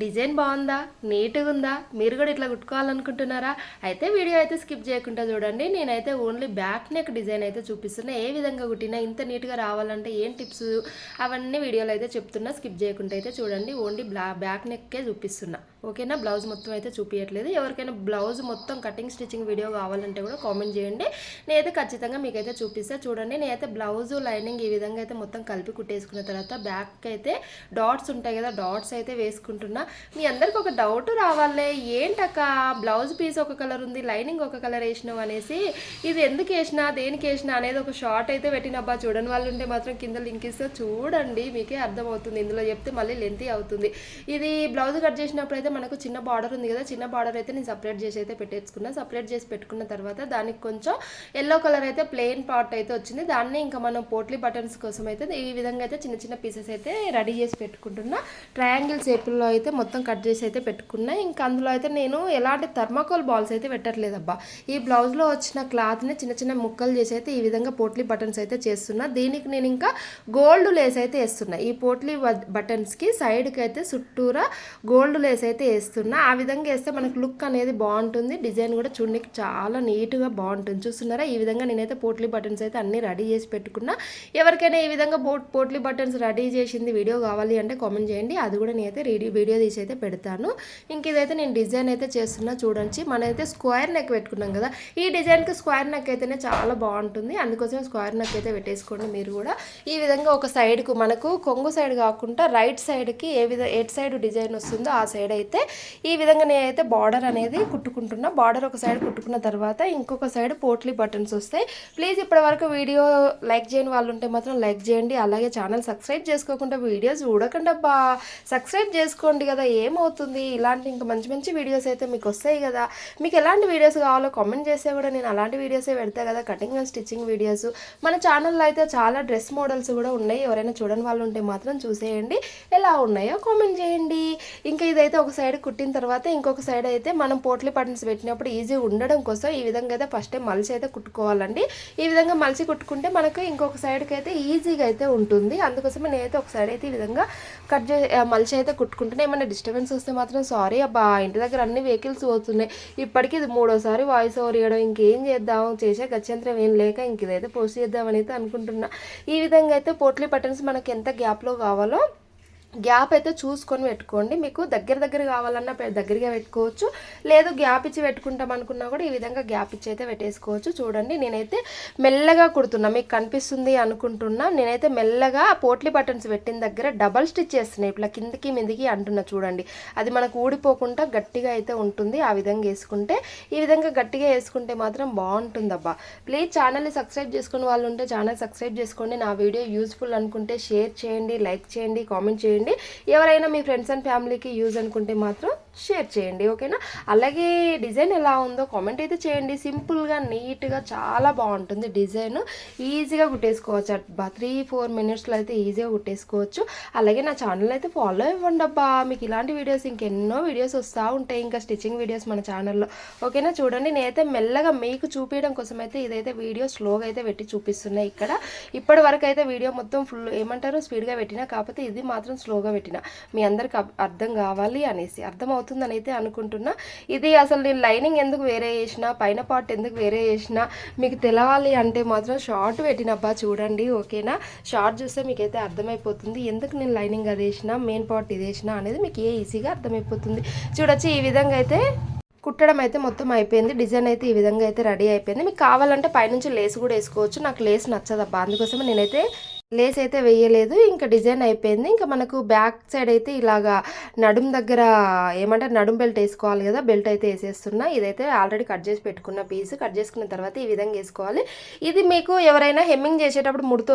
Design బాగుందా, నీట్గా ఉందా? మీరు కూడా ఇట్లా కుట్టుకోవాలనుకుంటున్నారా? అయితే వీడియో అయితే స్కిప్ చేయకుండా చూడండి. నేనైతే ఓన్లీ బ్యాక్ నెక్ డిజైన్ అయితే చూపిస్తున్నా. ఏ విధంగా కుట్టినా ఇంత నీట్గా రావాలంటే ఏం టిప్స్ అవన్నీ వీడియోలో అయితే చెప్తున్నా. స్కిప్ చేయకుండా అయితే చూడండి. ఓన్లీ బ్యాక్ నెక్కే చూపిస్తున్నా. ఓకేనా? బ్లౌజ్ మొత్తం అయితే చూపించట్లేదు. ఎవరికైనా బ్లౌజ్ మొత్తం కటింగ్ స్టిచ్చింగ్ వీడియో కావాలంటే కూడా కామెంట్ చేయండి. నేనైతే ఖచ్చితంగా మీకైతే చూపిస్తా. చూడండి, నేనైతే బ్లౌజ్ లైనింగ్ ఈ విధంగా అయితే మొత్తం కలిపి కుట్టేసుకున్న తర్వాత బ్యాక్ అయితే డాట్స్ ఉంటాయి కదా, డాట్స్ అయితే వేసుకుంటున్నా. మీ అందరికి ఒక డౌట్ రావాలే, ఏంటక్క బ్లౌజ్ పీస్ ఒక కలర్ ఉంది, లైనింగ్ ఒక కలర్ వేసినావు అనేసి. ఇది ఎందుకు వేసినా, దేనికి వేసినా అనేది ఒక షార్ట్ అయితే పెట్టినబ్బా. చూడని వాళ్ళు ఉంటే మాత్రం కింద లింక్ ఇస్తే చూడండి, మీకే అర్థమవుతుంది. ఇందులో చెప్తే మళ్ళీ లెంతీ అవుతుంది. ఇది బ్లౌజ్ కట్ చేసినప్పుడు అయితే మనకు చిన్న బార్డర్ ఉంది కదా, చిన్న బార్డర్ అయితే నేను సపరేట్ చేసి అయితే పెట్టేసుకున్నా. సపరేట్ చేసి పెట్టుకున్న తర్వాత దానికి కొంచెం ఎల్లో కలర్ అయితే ప్లెయిన్ పార్ట్ అయితే వచ్చింది. దాన్ని ఇంకా మనం పోట్లీ బటన్స్ కోసం అయితే ఈ విధంగా అయితే చిన్న చిన్న పీసెస్ అయితే రెడీ చేసి పెట్టుకుంటున్నా. ట్రయాంగిల్ షేప్లో అయితే మొత్తం కట్ చేసి అయితే పెట్టుకున్నా. ఇంకా అందులో అయితే నేను ఎలాంటి థర్మాకోల్ బాల్స్ అయితే పెట్టట్లేదబ్బా. ఈ బ్లౌజ్లో వచ్చిన క్లాత్ని చిన్న చిన్న ముక్కలు చేసి అయితే ఈ విధంగా పోట్లీ బటన్స్ అయితే చేస్తున్నా. దీనికి నేను ఇంకా గోల్డ్ లేస్ అయితే వేస్తున్నా. ఈ పోట్లీ బటన్స్కి సైడ్కి అయితే చుట్టూరా గోల్డ్ లేస్ అయితే వేస్తున్నా. ఆ విధంగా వేస్తే మనకు లుక్ అనేది బాగుంటుంది. డిజైన్ కూడా చూడడానికి చాలా నీట్గా బాగుంటుంది. చూస్తున్నారా? ఈ విధంగా నేనైతే పోట్లీ బటన్స్ అయితే అన్నీ రెడీ చేసి పెట్టుకున్నా. ఎవరికైనా ఈ విధంగా పోట్లీ బటన్స్ రెడీ చేసింది వీడియో కావాలి అంటే కామెంట్ చేయండి. అది కూడా నేనైతే వీడియో తీసి అయితే పెడతాను. ఇంక ఇదైతే నేను డిజైన్ అయితే చేస్తున్నా. చూడండి, మనమైతే స్క్వేర్ నెక్ పెట్టుకున్నాం కదా, ఈ డిజైన్కి స్క్వేర్ నెక్ అయితేనే చాలా బాగుంటుంది. అందుకోసమే స్క్వేర్ నెక్ అయితే పెట్టేసుకోండి. మీరు కూడా ఈ విధంగా ఒక సైడ్కు మనకు కొంగు సైడ్ కాకుండా రైట్ సైడ్కి ఎట్ సైడ్ డిజైన్ వస్తుందో ఆ సైడ్ అయితే ఈ విధంగా నేనైతే బార్డర్ అనేది కుట్టుకుంటున్నా. బార్డర్ ఒక సైడ్ కుట్టుకున్న తర్వాత ఇంకొక సైడ్ పోట్లీ బటన్స్ వస్తాయి. ప్లీజ్ ఇప్పటి వరకు వీడియో లైక్ చేయని వాళ్ళు ఉంటే మాత్రం లైక్ చేయండి. అలాగే ఛానల్ సబ్స్క్రైబ్ చేసుకోకుండా వీడియోస్ చూడకండి అబ్బా. సబ్స్క్రైబ్ చేసుకోండి కదా, ఏమవుతుంది. ఇలాంటి ఇంకా మంచి మంచి వీడియోస్ అయితే మీకు వస్తాయి కదా. మీకు ఎలాంటి వీడియోస్ కావాలో కామెంట్ చేస్తే కూడా నేను అలాంటి వీడియోసే పెడతా కదా, కటింగ్ అండ్ స్టిచ్చింగ్ వీడియోస్. మన ఛానల్లో అయితే చాలా డ్రెస్ మోడల్స్ కూడా ఉన్నాయి. ఎవరైనా చూడని వాళ్ళు ఉంటే మాత్రం చూసేయండి, ఎలా ఉన్నాయో కామెంట్ చేయండి. ఇంకా ఇదైతే ఒక సైడ్ కుట్టిన తర్వాత ఇంకొక సైడ్ అయితే మనం పోట్లీ బటన్స్ పెట్టినప్పుడు ఈజీ ఉండడం కోసం ఈ విధంగా అయితే ఫస్ట్ మలిసి అయితే కుట్టుకోవాలండి. ఈ విధంగా మలిసి కుట్టుకుంటే మనకు ఇంకొక సైడ్కి అయితే ఈజీగా అయితే ఉంటుంది. అందుకోసమే నేనైతే ఒక సైడ్ అయితే ఈ విధంగా మలిసి అయితే కుట్టుకుంటున్నా. ఏమైనా డిస్టర్బెన్స్ వస్తే మాత్రం సారీ అబ్బా. ఇంటి దగ్గర అన్ని వెహికల్స్ పోతున్నాయి. ఇప్పటికీ ఇది 3వ వాయిస్ ఓవర్ ఇవ్వడం. ఇంకేం చేద్దాం, చేసే గత్యంతరం ఏం లేక ఇంక ఇదైతే పోస్ట్ చేద్దామని అయితే అనుకుంటున్నా. ఈ విధంగా అయితే పోట్లీ బటన్స్ మనకి ఎంత గ్యాప్లో కావాలో గ్యాప్ అయితే చూసుకొని పెట్టుకోండి. మీకు దగ్గర కావాలన్నా దగ్గరగా పెట్టుకోవచ్చు, లేదు గ్యాప్ ఇచ్చి పెట్టుకుంటాం అనుకున్నా కూడా ఈ విధంగా గ్యాప్ ఇచ్చి అయితే పెట్టేసుకోవచ్చు. చూడండి, నేనైతే మెల్లగా కుడుతున్నా. మీకు కనిపిస్తుంది అనుకుంటున్నా. నేనైతే మెల్లగా పోట్లీ బటన్స్ పెట్టిన దగ్గర డబల్ స్టిచ్ చేస్తున్నాయి. ఇట్లా కిందికి మిందికి అంటున్నా. చూడండి, అది మనకు ఊడిపోకుండా గట్టిగా అయితే ఉంటుంది. ఆ విధంగా వేసుకుంటే, ఈ విధంగా గట్టిగా వేసుకుంటే మాత్రం బాగుంటుంది అబ్బా. ప్లీజ్ ఛానల్ని సబ్స్క్రైబ్ చేసుకునే వాళ్ళు ఉంటే ఛానల్ సబ్స్క్రైబ్ చేసుకోండి. నా వీడియో యూస్ఫుల్ అనుకుంటే షేర్ చేయండి, లైక్ చేయండి, కామెంట్ చేయండి. ఎవరైనా మీ ఫ్రెండ్స్ అండ్ ఫ్యామిలీకి యూజ్ అనుకుంటే మాత్రం షేర్ చేయండి. ఓకేనా? అలాగే డిజైన్ ఎలా ఉందో కామెంట్ అయితే చేయండి. సింపుల్గా నీట్గా చాలా బాగుంటుంది డిజైన్. ఈజీగా కుట్టేసుకోవచ్చు అబ్బా. 3-4 మినిట్స్లో అయితే ఈజీగా కుట్టేసుకోవచ్చు. అలాగే నా ఛానల్ అయితే ఫాలో ఇవ్వండి అబ్బా. మీకు ఇలాంటి వీడియోస్ ఇంకెన్నో వీడియోస్ వస్తూ ఉంటాయి, ఇంకా స్టిచ్చింగ్ వీడియోస్ మన ఛానల్లో. ఓకేనా? చూడండి, నేనైతే మెల్లగా మీకు చూపించడం కోసం అయితే ఇదైతే వీడియో స్లోగా అయితే పెట్టి చూపిస్తున్నాయి. ఇక్కడ ఇప్పటి వరకు అయితే వీడియో మొత్తం ఫుల్ ఏమంటారు స్పీడ్గా పెట్టినా, కాకపోతే ఇది మాత్రం స్లోగా పెట్టిన. మీ అందరికి అర్థం కావాలి అనేసి, అర్థమవుతుందని అయితే అనుకుంటున్నా. ఇది అసలు నేను లైనింగ్ ఎందుకు వేరే చేసిన, పైన పార్ట్ ఎందుకు వేరే చేసిన మీకు తెలవాలి అంటే మాత్రం షార్ట్ పెట్టినబ్బా. చూడండి, ఓకేనా? షార్ట్ చూస్తే మీకైతే అర్థమైపోతుంది ఎందుకు నేను లైనింగ్ అది వేసిన, మెయిన్ పార్ట్ ఇది వేసిన అనేది మీకు ఈజీగా అర్థమైపోతుంది. చూడొచ్చు, ఈ విధంగా అయితే కుట్టడం అయితే మొత్తం అయిపోయింది. డిజైన్ అయితే ఈ విధంగా అయితే రెడీ అయిపోయింది. మీకు కావాలంటే పైనుంచి లేస్ కూడా వేసుకోవచ్చు. నాకు లేస్ నచ్చదబ్బా, అందుకోసమే నేనైతే లేస్ అయితే వేయలేదు. ఇంకా డిజైన్ అయిపోయింది. ఇంకా మనకు బ్యాక్ సైడ్ అయితే ఇలాగా నడుం దగ్గర ఏమంటారు నడుం బెల్ట్ వేసుకోవాలి కదా, బెల్ట్ అయితే వేసేస్తున్నా. ఇదైతే ఆల్రెడీ కట్ చేసి పెట్టుకున్న పీస్. కట్ చేసుకున్న తర్వాత ఈ విధంగా వేసుకోవాలి. ఇది మీకు ఎవరైనా హెమ్మింగ్ చేసేటప్పుడు ముడత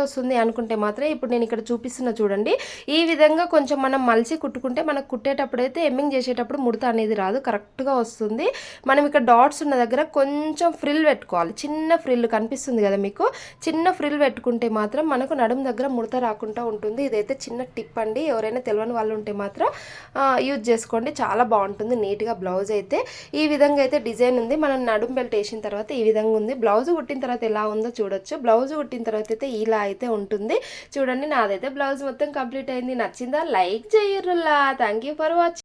వస్తుంది అనుకుంటే మాత్రం ఇప్పుడు నేను ఇక్కడ చూపిస్తున్నా చూడండి. ఈ విధంగా కొంచెం మనం మలిసి కుట్టుకుంటే మనకు కుట్టేటప్పుడు అయితే హెమ్మింగ్ చేసేటప్పుడు ముడత అనేది రాదు, కరెక్ట్గా వస్తుంది. మనం ఇక్కడ డాట్స్ ఉన్న దగ్గర కొంచెం ఫ్రిల్ పెట్టుకోవాలి. చిన్న ఫ్రిల్ కనిపిస్తుంది కదా మీకు, చిన్న ఫ్రిల్ పెట్టుకుంటే మాత్రం మనకు నడుము దగ్గర ముడత రాకుండా ఉంటుంది. ఇదైతే చిన్న టిప్ అండి, ఎవరైనా తెలియని వాళ్ళు ఉంటే మాత్రం యూజ్ చేసుకోండి, చాలా బాగుంటుంది నీట్గా. బ్లౌజ్ అయితే ఈ విధంగా అయితే డిజైన్ ఉంది. మనం నడుము బెల్ట్ వేసిన తర్వాత ఈ విధంగా ఉంది. బ్లౌజ్ కుట్టిన తర్వాత ఎలా ఉందో చూడొచ్చు. బ్లౌజ్ కుట్టిన తర్వాత అయితే ఇలా అయితే ఉంటుంది చూడండి. నాదైతే బ్లౌజ్ మొత్తం కంప్లీట్ అయింది. నచ్చిందా? లైక్ చేయరులా. Thank you for watching.